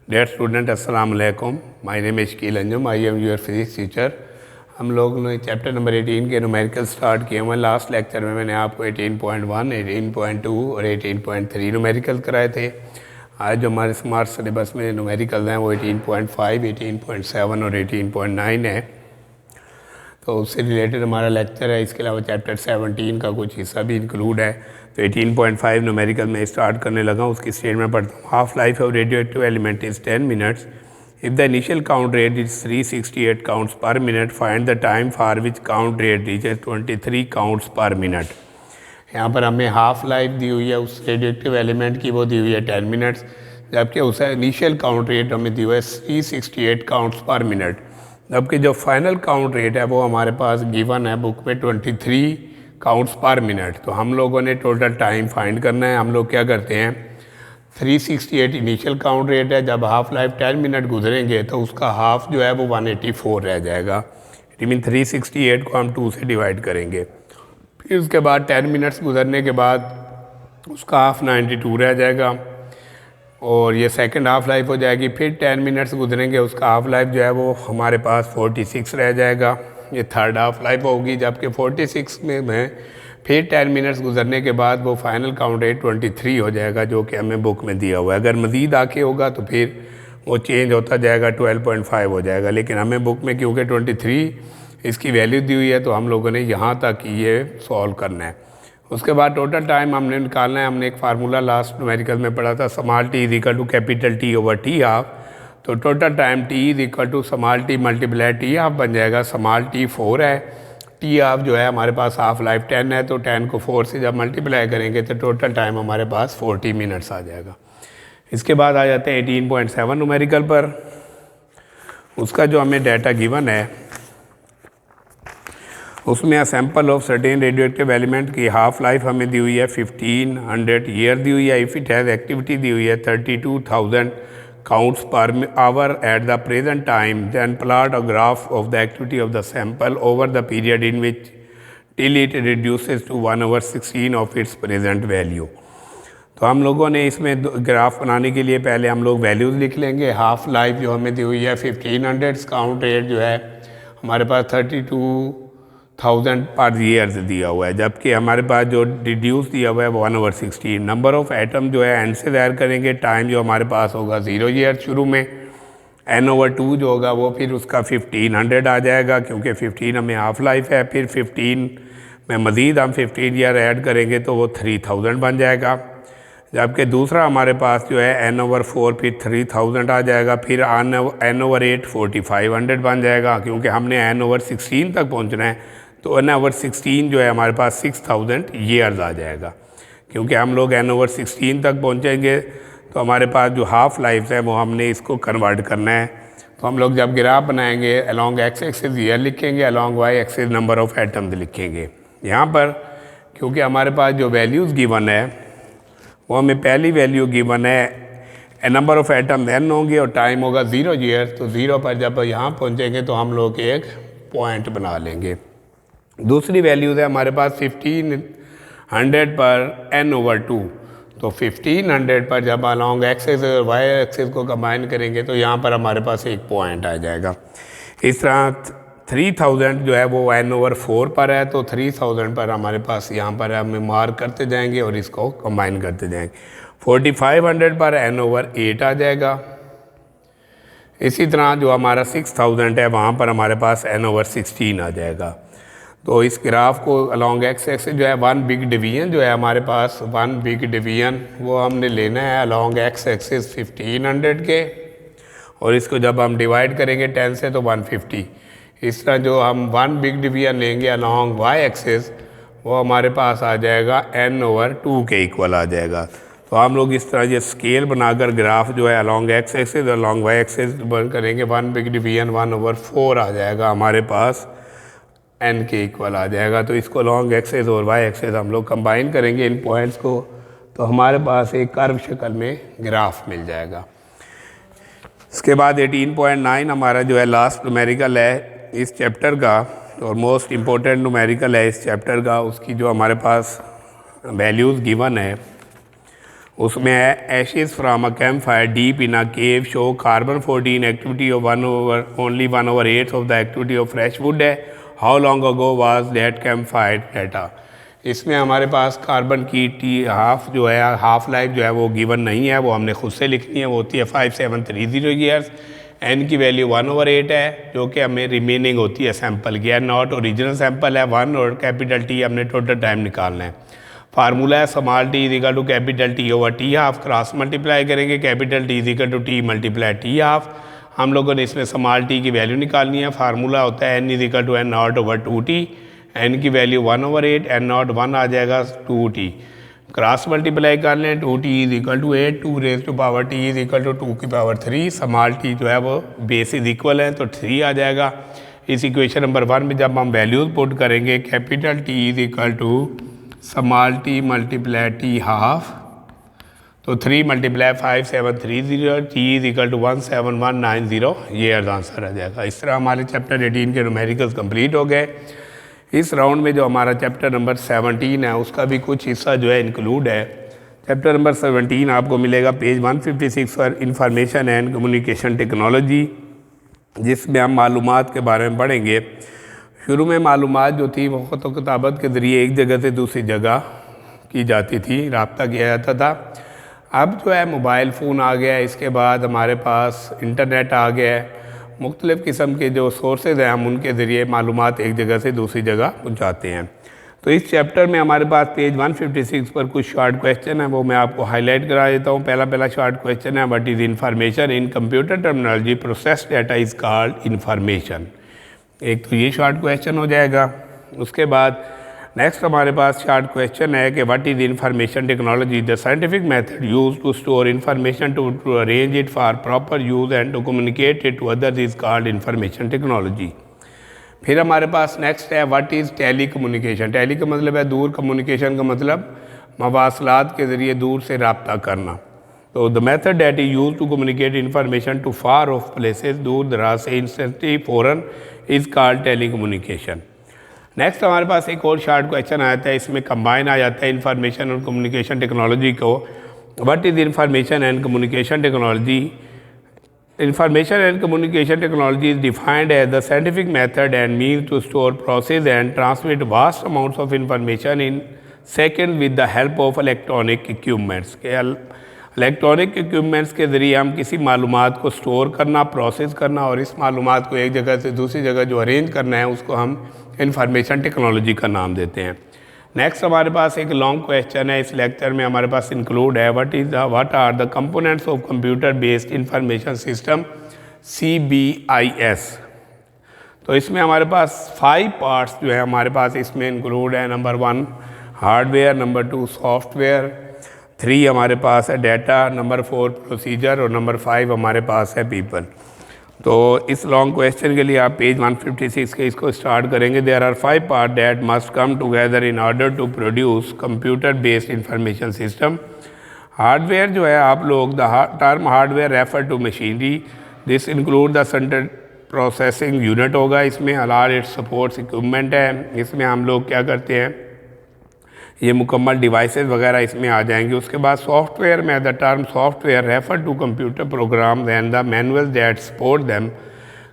Dear student, अस्सलाम वालेकुम. My name is Shakeel Anjum. I am your physics teacher. हम लोग ने चैप्टर नंबर 18 के न्यूमेरिकल स्टार्ट किए हुए. लास्ट लेक्चर में मैंने आपको 18.1, 18.2 और 18.3 न्यूमेरिकल कराए थे. आज जो हमारे स्मार्ट सिलेबस में न्यूमेरिकल हैं वो 18.5, 18.7 और 18.9 है. तो उससे रिलेटेड हमारा लेक्चर है. इसके अलावा चैप्टर 17 का कुछ हिस्सा भी इंक्लूड है. तो 18.5 न्यूमेरिकल में स्टार्ट करने लगा. उसकी स्टेटमेंट पढ़ता हूँ. Half life of radio active element is 10 minutes. If the initial count rate is 368 counts पर minute, find the time for which count rate reaches 23 counts पर मिनट. यहाँ पर हमें हाफ लाइफ दी हुई है उस रेडियो एक्टिव एलिमेंट की, वो दी हुई है 10 मिनट्स, जबकि उसका इनिशियल काउंट रेट हमें दी हुआ है 368 काउंट्स पर मिनट. जबकि जो फाइनल काउंट रेट है वो हमारे पास गिवन है बुक में 23 काउंट्स पर मिनट. तो हम लोगों ने टोटल टाइम फाइंड करना है. हम लोग क्या करते हैं, 368 इनिशियल काउंट रेट है. जब हाफ लाइफ 10 मिनट गुजरेंगे तो उसका हाफ जो है वो 184 रह जाएगा. इट मीन 368 को हम 2 से डिवाइड करेंगे. फिर उसके बाद 10 मिनट्स गुजरने के बाद उसका हाफ 92 रह जाएगा और ये सेकंड हाफ लाइफ हो जाएगी. फिर 10 मिनट्स गुजरेंगे, उसका हाफ लाइफ जो है वो हमारे पास 46 रह जाएगा. ये थर्ड हाफ लाइफ होगी. जबकि 46 में फिर 10 मिनट्स गुजरने के बाद वो फाइनल काउंट रेट 23 हो जाएगा, जो कि हमें बुक में दिया हुआ है. अगर मज़ीद आके होगा तो फिर वो चेंज होता जाएगा, 12.5 हो जाएगा. लेकिन हमें बुक में क्योंकि 23 इसकी वैल्यू दी हुई है तो हम लोगों ने यहाँ तक ये सॉल्व करना है. उसके बाद टोटल टाइम हमने निकालना है. हमने एक फार्मूला लास्ट न्यूमेरिकल में पढ़ा था, small T is equal to capital T over T half. तो total time T is equal to small T multiply T half बन जाएगा. स्मॉल टी 4 है, टी हाफ जो है हमारे पास हाफ लाइफ 10 है, तो 10 को 4 से जब मल्टीप्लाई करेंगे तो टोटल टाइम हमारे पास 40 मिनट्स आ जाएगा. इसके बाद आ जाते हैं 18.7 न्यूमेरिकल पर. उसका जो हमें डाटा गिवन है उसमें a sample of certain radioactive element की हाफ लाइफ हमें दी हुई है 1500 ईयर दी हुई है. इफ़ इट हैज़ एक्टिविटी दी हुई है 32,000 counts per hour at the present time, then plot a graph of the activity of the sample over the period in which till it reduces to 1/16 of its present value. तो हम लोगों ने इसमें graph बनाने के लिए पहले हम लोग वैल्यूज़ लिख लेंगे. हाफ लाइफ जो हमें दी हुई है 1500, काउंट रेट जो है हमारे पास 32,000 पर ईयर दिया हुआ है, जबकि हमारे पास जो रिड्यूस दिया हुआ है 1/16. नंबर ऑफ़ एटम जो है एंड से ज़ाहिर करेंगे. टाइम जो हमारे पास होगा 0 ईयर शुरू में. n/2 जो होगा वो फिर उसका 1500 आ जाएगा, क्योंकि 15 हमें हाफ लाइफ है. फिर 15 में मज़ीद हम 15 ईयर ऐड करेंगे तो वो 3000 बन जाएगा. जबकि दूसरा हमारे पास जो है n/4 फिर 3000 आ जाएगा. फिर n/8 4500 बन जाएगा, क्योंकि हमने n/16 तक पहुंचना है. तो n/16 जो है हमारे पास 6000 ईयर्स आ जाएगा. क्योंकि हम लोग n/16 तक पहुंचेंगे तो हमारे पास जो हाफ लाइफ है वो हमने इसको कन्वर्ट करना है. तो हम लोग जब ग्राफ बनाएंगे अलॉन्ग एक्स एक्सिस ईयर लिखेंगे, along Y axis number of atoms लिखेंगे. यहाँ पर क्योंकि हमारे पास जो वैल्यूज़ गिवन है वो हमें पहली वैल्यू गिवन है नंबर ऑफ़ एटम n होंगे और टाइम होगा 0 ईयर. तो 0 पर जब यहाँ पहुँचेंगे तो हम लोग एक पॉइंट बना लेंगे. दूसरी वैल्यूज़ है हमारे पास 1500 पर n/2. तो 1500 पर जब अलॉन्ग एक्सिस और वाई एक्सिस को कंबाइन करेंगे तो यहाँ पर हमारे पास एक पॉइंट आ जाएगा. इस तरह 3000 जो है वो n/4 पर है, तो 3000 पर हमारे पास यहाँ पर हमें मार्क करते जाएंगे और इसको कंबाइन करते जाएंगे. 4500 पर n/8 आ जाएगा. इसी तरह जो हमारा 6000 है वहाँ पर हमारे पास n/16 आ जाएगा. तो इस ग्राफ को अलॉन्ग एक्स एक्सिस जो है वन बिग डिवीजन जो है हमारे पास, वन बिग डिवीजन वो हमने लेना है अलॉन्ग एक्स एक्सिस 1500 के, और इसको जब हम डिवाइड करेंगे 10 से तो 150. इस तरह जो हम वन बिग डिवीजन लेंगे अलॉन्ग वाई एक्सिस वो हमारे पास आ जाएगा n/2 के इक्वल आ जाएगा. तो हम लोग इस तरह ये स्केल बनाकर ग्राफ जो है अलॉन्ग एक्स एक्सिस और अलॉन्ग वाई एक्सिस करेंगे. वन बिग डिवीजन 1/4 आ जाएगा हमारे पास, n के इक्वल आ जाएगा. तो इसको लॉन्ग एक्सिस और वाई एक्सिस हम लोग कंबाइन करेंगे इन पॉइंट्स को, तो हमारे पास एक कर्व शक्ल में ग्राफ मिल जाएगा. इसके बाद 18.9 हमारा जो है लास्ट न्यूमेरिकल है इस चैप्टर का और मोस्ट इम्पोर्टेंट न्यूमेरिकल है इस चैप्टर का. उसकी जो हमारे पास वैल्यूज़ गिवन है उसमें है ashes from a camp fire deep in a cave show carbon 14 activity of only 1/8 of the activity of fresh wood है। How long ago was that camp fire data. इसमें हमारे पास कार्बन की half life जो है वो given नहीं है, वो हमने खुद से लिखनी है, वो होती है 5730 ईयर्स। एन की वैल्यू 1/8 है जो कि हमें रिमेनिंग होती है सैंपल की। एन नॉट ओरिजिनल सैंपल है 1 और कैपिटल टी हमने टोटल टाइम निकालना है। फार्मूला है small T is equal to capital T over T half, cross multiply करेंगे capital T is equal to T multiply T half. हम लोगों ने इसमें स्मॉल टी की वैल्यू निकालनी है। फार्मूला होता है N is equal to N not over 2t। N की वैल्यू 1/8, एन नॉट 1 आ जाएगा 2t, क्रॉस मल्टीप्लाई कर लें 2t is equal to 8, 2 raise to power t is equal to 2 की पावर 3। स्मॉल t जो है वो बेस इज इक्वल है तो 3 आ जाएगा। इस इक्वेशन नंबर 1 में जब हम वैल्यूज पुट करेंगे capital T is equal to small t multiply t half, तो 3 multiply 5730, t is equal to 17190, ये आंसर आ जाएगा। इस तरह हमारे चैप्टर 18 के न्यूमेरिकल्स कंप्लीट हो गए। इस राउंड में जो हमारा चैप्टर नंबर 17 है उसका भी कुछ हिस्सा जो है इंक्लूड है। चैप्टर नंबर 17 आपको मिलेगा पेज 156 पर इंफॉर्मेशन एंड कम्युनिकेशन टेक्नोलॉजी, जिसमें हम मालूमात के बारे में पढ़ेंगे। शुरू में मालूमात जो थी वो ख़त व किताबत के ज़रिए एक जगह से दूसरी जगह की जाती थी, रब्ता किया जाता था। अब जो है मोबाइल फ़ोन आ गया है, इसके बाद हमारे पास इंटरनेट आ गया है, मुख्तलिफ़ किस्म के जो सोर्सेज हैं हम उनके ज़रिए मालूमात एक जगह से दूसरी जगह पहुँचाते हैं। तो इस चैप्टर में हमारे पास पेज 156 पर कुछ शॉर्ट क्वेश्चन है, वो मैं आपको हाईलाइट करा देता हूँ। पहला शॉर्ट क्वेश्चन है, what is information in computer terminology, process data is called information. एक तो ये शॉर्ट क्वेश्चन हो जाएगा। उसके बाद नेक्स्ट हमारे पास शॉर्ट क्वेश्चन है कि what is information technology, the scientific method use to store information to arrange it for proper use and to communicate it to others is called information technology. फिर हमारे पास नेक्स्ट है what is telecommunication. Tele का मतलब है दूर, communication का मतलब मवासलात के ज़रिए दूर से रब्ता करना। तो the method that is use to communicate information to far off places, दूर दराज से इंस्टेंटली फ़ौरन, is called telecommunication. Next हमारे पास एक और शॉर्ट क्वेश्चन आता है, इसमें कंबाइन आ जाता है इंफॉर्मेशन और कम्युनिकेशन टेक्नोलॉजी को। What is information and communication technology. Information and communication technology is defined as the scientific method and means to store, process and transmit vast amounts of information in second with the help of electronic equipments. Electronic equipments के ज़रिए हम किसी मालूमात को store करना, process करना और इस मालूमात को एक जगह से दूसरी जगह जो अरेंज करना है उसको हम इंफॉर्मेशन टेक्नोलॉजी का नाम देते हैं। नेक्स्ट हमारे पास एक लॉन्ग क्वेश्चन है, इस लेक्चर में हमारे पास इंक्लूड है what are the components of computer based information system CBIS। तो इसमें हमारे पास 5 पार्ट्स जो है हमारे पास इसमें इंक्लूड है। नंबर 1 हार्डवेयर, नंबर 2 सॉफ्टवेयर, 3 हमारे पास है डाटा, नंबर 4 प्रोसीजर और नंबर 5 हमारे पास है पीपल। तो इस लॉन्ग क्वेश्चन के लिए आप पेज 156 के इसको स्टार्ट करेंगे। There are 5 part that must come together in order to produce computer based information system. Hardware जो है आप लोग the term hardware refer to machinery, this include the central processing unit होगा, इसमें अलार इट सपोर्ट्स इक्विपमेंट है, इसमें हम लोग क्या करते हैं ये मुकम्मल डिवाइसेस वगैरह इसमें आ जाएंगे। उसके बाद सॉफ्टवेयर में the term software refer to computer program and the manual that support them.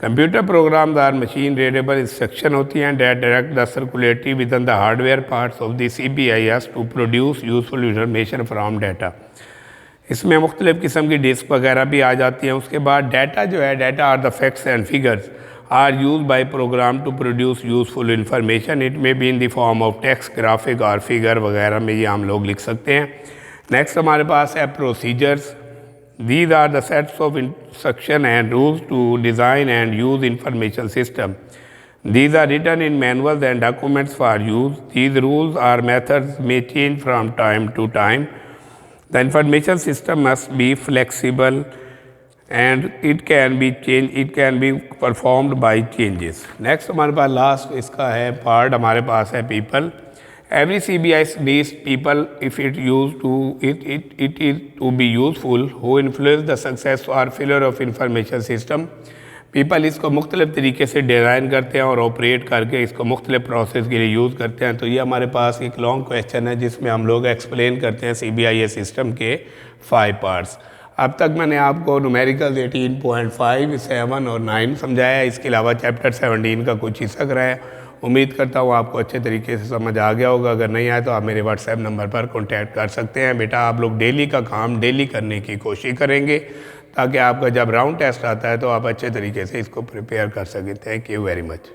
Computer program are machine readable instruction होती हैं that direct the circuitry within the hardware parts of the CBIS to produce useful information from data. इसमें मुख्तलिफ़ किस्म की disc वगैरह भी आ जाती हैं। उसके बाद डाटा जो है, data are the facts and figures are used by program to produce useful information. It may be in the form of text, graphic और figure वगैरह में ये हम लोग लिख सकते हैं। नेक्स्ट हमारे पास है procedures. These are the sets of instruction and rules to design and use information system. These are written in manuals and documents for use. These rules or methods may change from time to time. The information system must be flexible and it can be performed by changes. Next हमारे पास last इसका है part हमारे पास है people. Every CBIS needs people if it is to be useful who influence the success or failure of information system. People इसको मुख्तलिफ़ तरीके से design करते हैं और ऑपरेट करके इसको मुख्तलिफ़ प्रोसेस के लिए यूज़ करते हैं। तो ये हमारे पास एक लॉन्ग क्वेश्चन है जिसमें हम लोग एक्सप्लेन करते हैं CBIS सिस्टम के 5 पार्ट्स। अब तक मैंने आपको न्यूमेरिकल 18.5, 7 और 9 समझाया है। इसके अलावा चैप्टर 17 का कुछ हिस्सा कराया। उम्मीद करता हूँ आपको अच्छे तरीके से समझ आ गया होगा। अगर नहीं आया तो आप मेरे व्हाट्सएप नंबर पर कॉन्टैक्ट कर सकते हैं। बेटा आप लोग डेली का काम डेली करने की कोशिश करेंगे ताकि आपका जब राउंड टेस्ट आता है तो आप अच्छे तरीके से इसको प्रिपेयर कर सकें। Thank you very much.